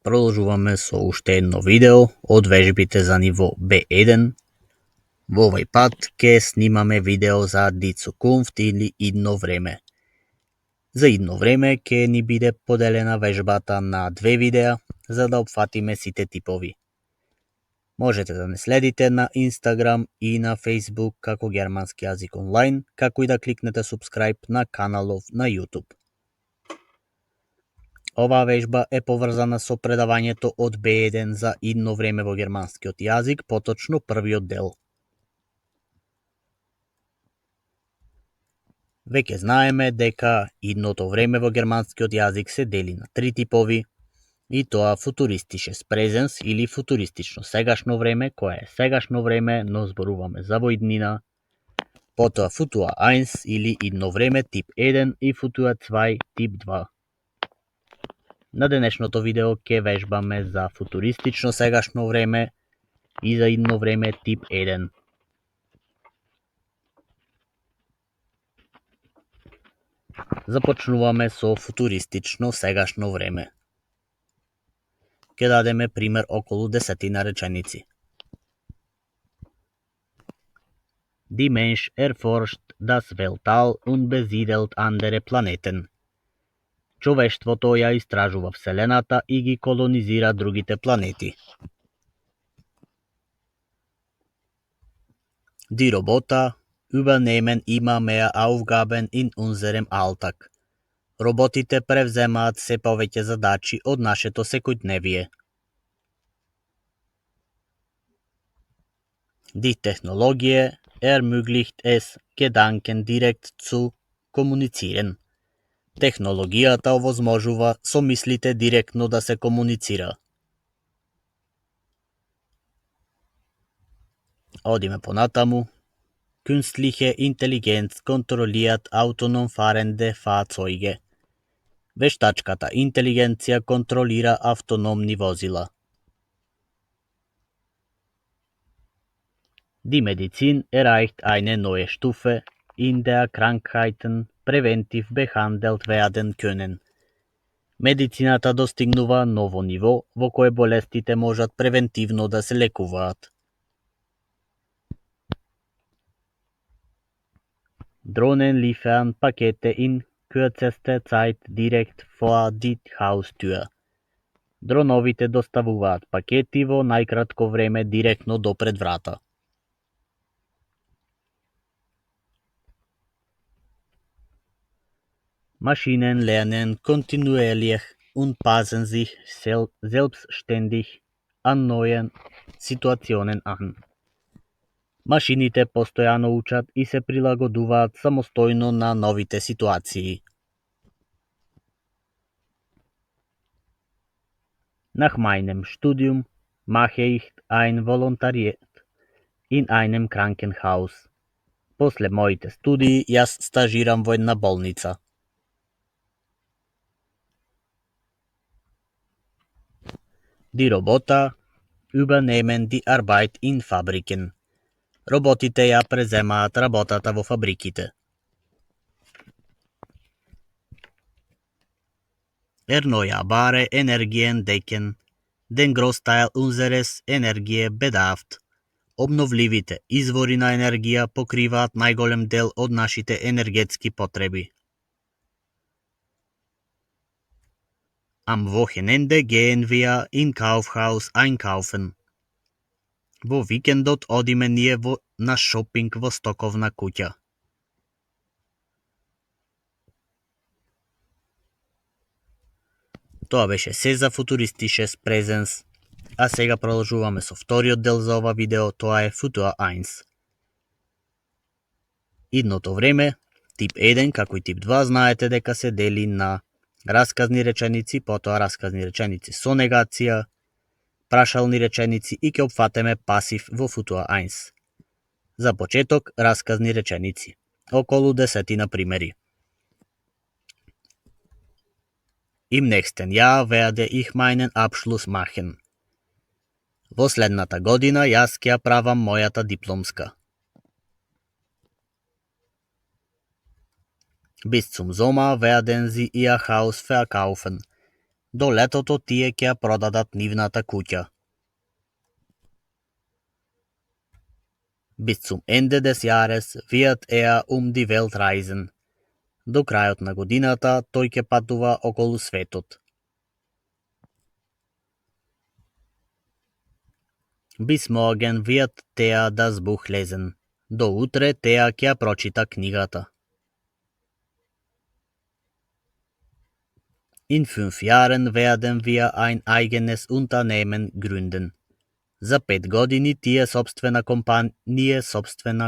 Продолжуваме со уште едно видео од вежбите за ниво B1. Во овој пат ќе снимаме видео за Die Zukunft или идно време. За идно време ќе ни биде поделена вежбата на две видеа за да опфатиме сите типови. Можете да не следите на Instagram и на Facebook како германски јазик онлайн, како и да кликнете subscribe на каналов на YouTube. Оваа вежба е поврзана со предавањето од B1 за идно време во германскиот јазик, поточно првиот дел. Веќе знаеме дека идното време во германскиот јазик се дели на три типови, и тоа футуристишес презенс или футуристично сегашно време, кое е сегашно време, но зборуваме за во иднина, потоа футуа 1 или идно време тип 1 и футуа 2 тип 2. На денешното видео ќе вежбаме за футуристично сегашно време и за идно време тип 1. Започнуваме со футуристично сегашно време. Ќе дадеме пример околу 10 реченици. Die Mensch erforscht das Weltall und besiedelt andere Planeten. Човештвото ја истражува Вселената и ги колонизира другите планети. Die Roboter übernehmen immer mehr Aufgaben in unserem Alltag. Роботите превземаат се повеќе задачи од нашето секојдневие. Die Technologie ermöglicht es, Gedanken direkt zu kommunizieren. Технологијата овозможува со мислите директно да се комуницира. Одиме понатаму. Künstliche Intelligenz kontrolliert autonom fahrende Fahrzeuge. Вештачката интелигенција контролира автономни возила. Die Medizin erreicht eine neue Stufe, in der Krankheiten preventiv behandelt werden können. Медицината достигнува ново ниво во кое болестите можат превентивно да се лекуваат. Drohnen liefern Pakete in kürzester Zeit direkt vor die Haustür. Дроновите доставуваат пакети во најкратко време директно до пред врата. Maschinen lernen kontinuierlich und passen sich selbstständig an neue Situationen an. Машините постојано учат и се прилагодуваат самостојно на новите ситуации. Nach meinem Studium mache ich ein Volontariat in einem Krankenhaus. После моите студии јас стажирам во една болница. Die Roboter übernehmen die Arbeit in Fabriken. Роботите ја преземаат работата во фабриките. Erneuerbare Energien decken den Großteil unseres Energiebedarfs. Обновливите извори на енергија покриваат најголем дел од нашите енергетски потреби. Am Wochenende gehen wir in Kaufhaus einkaufen. Во викендот одиме ние на шопинг во стоковна куќа. Тоа беше се за футуристишес презенс, а сега продолжуваме со вториот дел за ова видео, тоа е Futur 1. Идното време, тип 1, како и тип 2, знаете дека се дели на расказни реченици, потоа расказни реченици со негација, прашални реченици и ќе опфатеме пасив во Futur 1. За почеток, расказни реченици. Околу 10 примери. Im nächsten Jahr werde ich meinen Abschluss machen. Во следната година јас ќе ја правам мојата дипломска. Bis zum Sommer werden sie ihr Haus verkaufen. До летото тие ќе ја продадат нивната куќа. Bis zum Ende des Jahres wird die Welt reisen. До крајот на годината тој ќе патува околу светот. Bis morgen wird das Buch lesen. До утре ќе ја прочита книгата. In 5 Jahren werden wir ein eigenes Unternehmen gründen. За 5 години ние собствена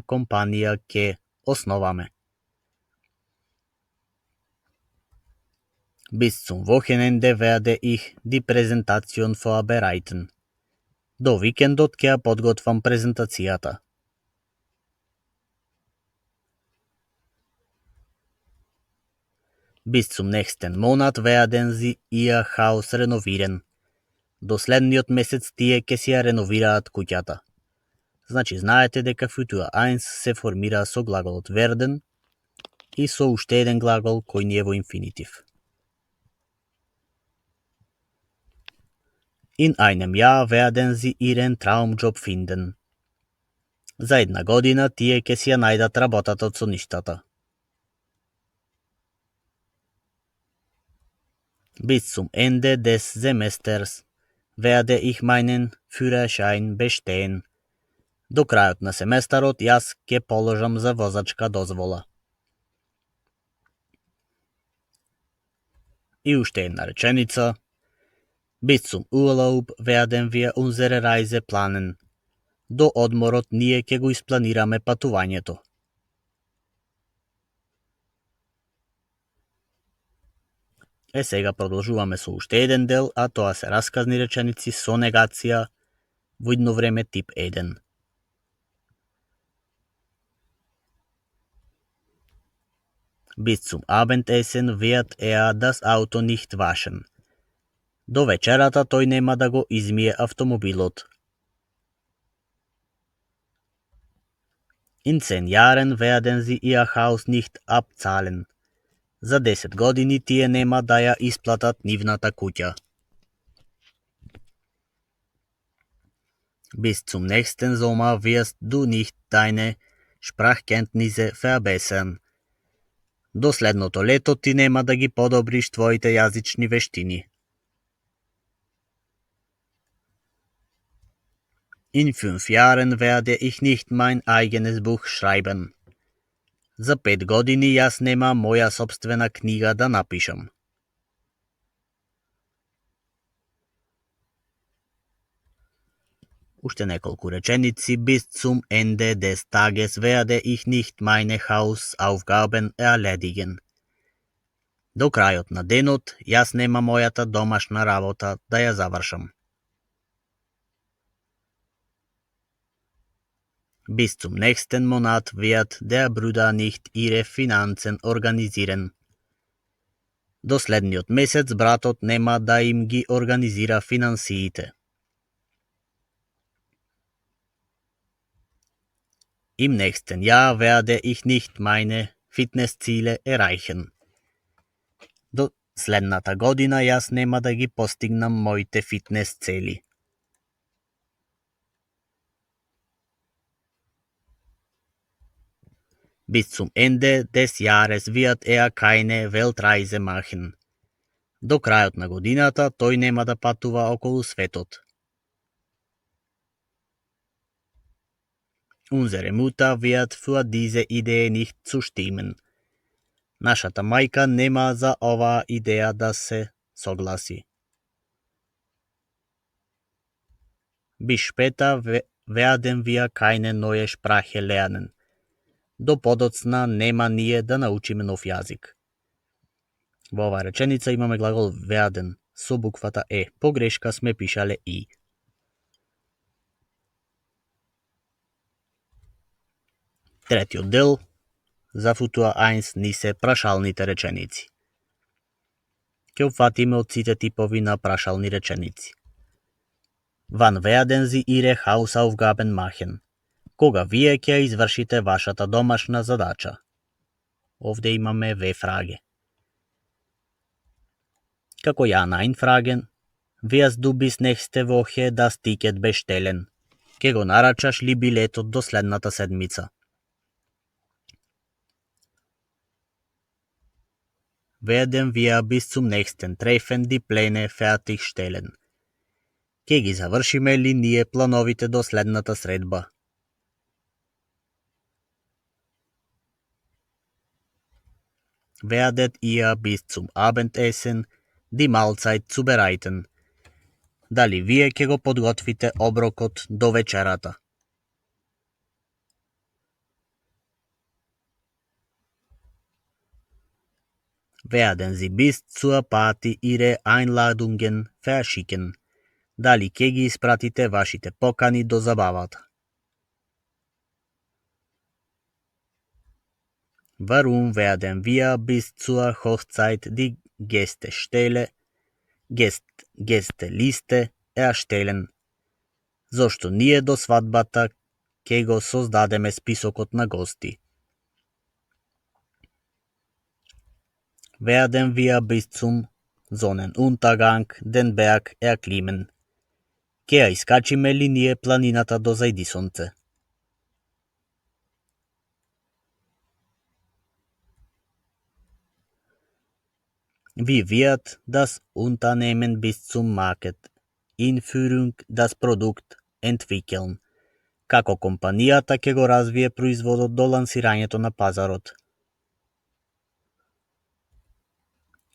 компанија ќе основаме. Bis zum Wochenende werde ich die Präsentation vorbereiten. До викендот ќе ја подготвам презентацијата. Bis zum nächsten Monat werden sie ihr Haus renovieren. До следниот месец тие ќе си ја реновираат куќата. Значи, знаете дека футуа 1 се формира со глаголот werden и со уште еден глагол кој ни е во инфинитив. In einem Jahr werden sie ihren Traumjob finden. За една година тие ќе си ја најдат работата од соништата. Bis zum Ende des Semesters werde ich meinen Führerschein bestehen. До крајот на семестарот јас ќе положам за возачка дозвола. И уште една реченица. Bis zum Urlaub werden wir unsere Reise planen. До одморот ние ќе го испланираме патувањето. Сега продолжуваме со уште еден дел, а тоа се расказни реченици со негација во идно време тип 1. Bis zum Abendessen wird das Auto nicht waschen. До вечерата тој нема да го измие автомобилот. In 10 Jahren werden sie ihr Haus nicht abzahlen. За 10 години тие нема да ја исплатат нивната куќа. Bis zum nächsten Sommer wirst du nicht deine Sprachkenntnisse verbessern. До следното лето ти нема да ги подобриш твоите јазични вештини. In 5 Jahren werde ich nicht mein eigenes Buch schreiben. За 5 години јас нема моја собствена книга да напишам. Уште неколку реченици. Bis zum Ende des Tages werde ich nicht meine Hausaufgaben erledigen. До крајот на денот јас нема мојата домашна работа да ја завршам. Bis zum nächsten Monat wird der Bruder nicht ihre Finanzen organisieren. До следниот месец братот нема да им ги организира финансиите. Im nächsten Jahr werde ich nicht meine Fitnessziele erreichen. До следната година јас нема да ги постигнам моите фитнес цели. Bis zum Ende des Jahres wird keine Weltreise machen. До крајот на годината тој нема да патува околу светот. Unsere Mutter wird für diese Idee nicht zustimmen. Нашата мајка нема за оваа идеја да се согласи. Bis später werden wir keine neue Sprache lernen. До подоцна нема ние да научиме нов јазик. Во оваа реченица имаме глагол werden со буквата е. Погрешка сме пишале и. Третиот дел за футуа 1 ни се прашалните реченици. Ќе опфатиме од сите типови на прашални реченици. Wann werden Sie Ihre Hausaufgaben machen? Кога вие ќе извршите вашата домашна задача? Овде имаме V фраге. Како ја најнфраген, виас du bist nächste Woche das Ticket bestellen. Ке го нарачаш ли билетот до следната седмица? Werden wir bis zum nächsten Treffen die Pläne fertigstellen. Ке ги завршиме ли ние плановите до следната средба? Werdet ihr bis zum Abendessen die Mahlzeit zubereiten? Дали вие ќе го подготвите оброкот до вечерата? Werden Sie bis zur Party Ihre Einladungen verschicken? Дали ќе ги испратите вашите покани до забавата? Warum werden wir bis zur Hochzeit die Gästeliste erstellen? Зошто ние до свадбата ќе го создадеме списокот на гости? Werden wir bis zum Sonnenuntergang den Berg erklimmen? Ќе ја искачиме ли ние планината до зајди сонце? Wie wird das Unternehmen bis zum Market Einführung das Produkt entwickeln? Како компанијата ќе го развие производот до лансирањето на пазарот?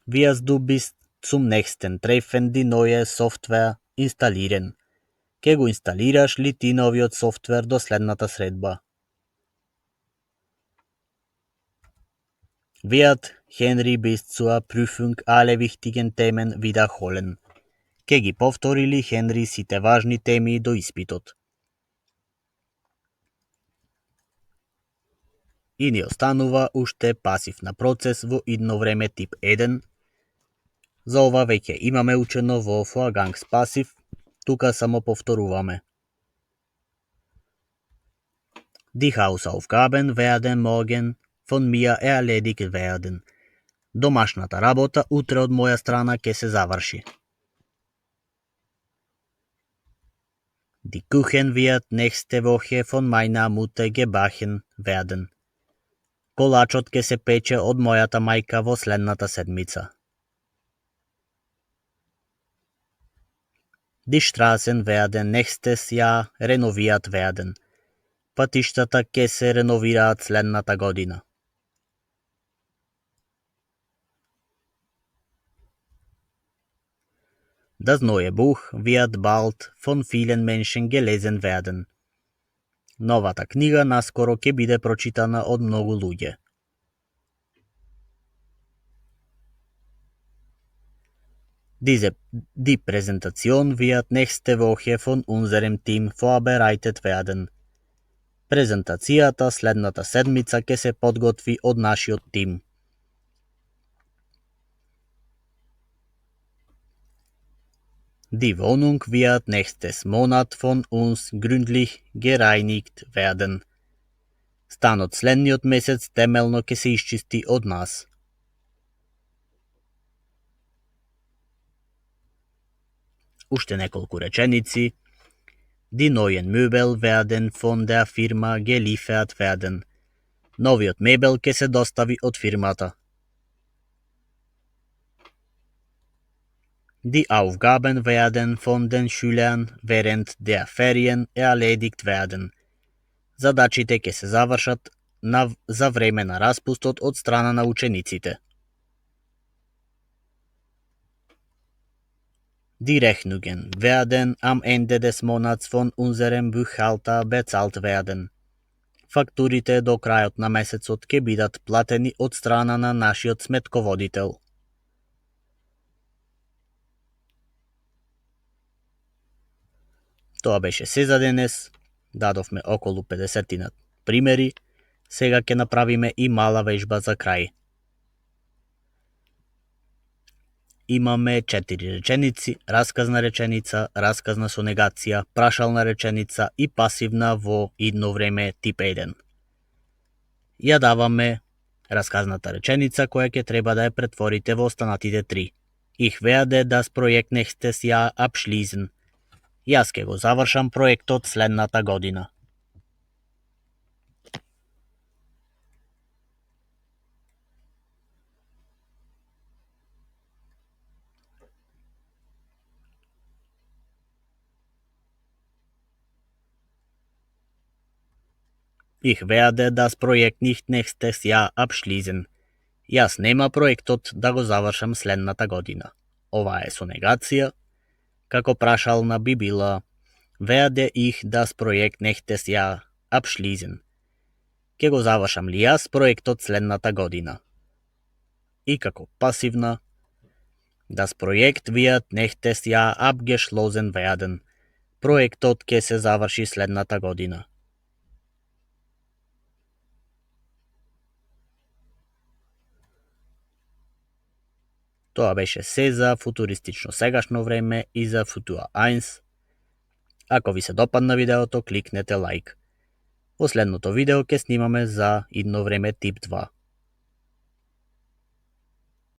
Wirst du bis zum nächsten Treffen die neue Software installieren? Ке го инсталираш ли ти новиот софтвер до следната средба? Wird Henry bis zur Prüfung alle wichtigen Themen wiederholen? Ке ги повтори ли Хенри сите важни теми до испитот? И ни останува уште пасивна процес во идно време тип 1. За ова веќе имаме учено во Vorgangs Passiv, тука само повторуваме. Die Hausaufgaben werden morgen von mir erledigt werden. Домашната работа утре од моја страна ќе се заврши. Die Kuchen wird nächste Woche von meiner Mutter gebacken werden. Колачот ќе се пече од мојата мајка во следната седмица. Die Straßen werden nächstes Jahr renoviert werden. Патиштата ќе се реновираат следната година. Das neue Buch wird bald von vielen Menschen gelesen werden. Новата книга наскоро ќе биде прочитана од многу луѓе. Die Präsentation wird nächste Woche von unserem Team vorbereitet werden. Презентацијата следната седмица ќе се подготви од нашиот тим. Die Wohnung wird nächstes Monat von uns gründlich gereinigt werden. Станот следниот месец темелно ќе се исчисти од нас. Уште неколку реченици. Die neuen Möbel werden von der Firma geliefert werden. Новиот мебел ќе се достави од фирмата. Die Aufgaben werden von den Schülern während der Ferien erledigt werden. Задачите ќе се завршат за време на распустот од страна на учениците. Die Rechnungen werden am Ende des Monats von unserem Buchhalter bezahlt werden. Фактурите до крајот на месецот ќе бидат платени од страна на нашиот сметководител. Тоа беше се за денес. Дадовме околу 50 примери. Сега ќе направиме и мала вежба за крај. Имаме 4 реченици, расказна реченица, расказна со негација, прашална реченица и пасивна во идно време тип 1. Ја даваме расказната реченица која ќе треба да ја претворите во останатите 3. Ich werde das Projekt nächstes Jahr abschließen. Јас ќе го завршам проектот следната година. Ich werde das Projekt nicht nächstes Jahr abschließen. Јас нема проектот да го завршам следната година. Ова е со негација. Како прашална би била werde ich das Projekt nächstes Jahr abschließen. Ќе го завршам ли јас проектот следната година? И како пасивна das Projekt wird nächstes Jahr abgeschlossen werden. Проектот ќе се заврши следната година. Тоа беше се за футуристично сегашно време и за Futur 1. Ако ви се допадна видеото, кликнете лайк. Во следното видео ќе снимаме за идно време тип 2.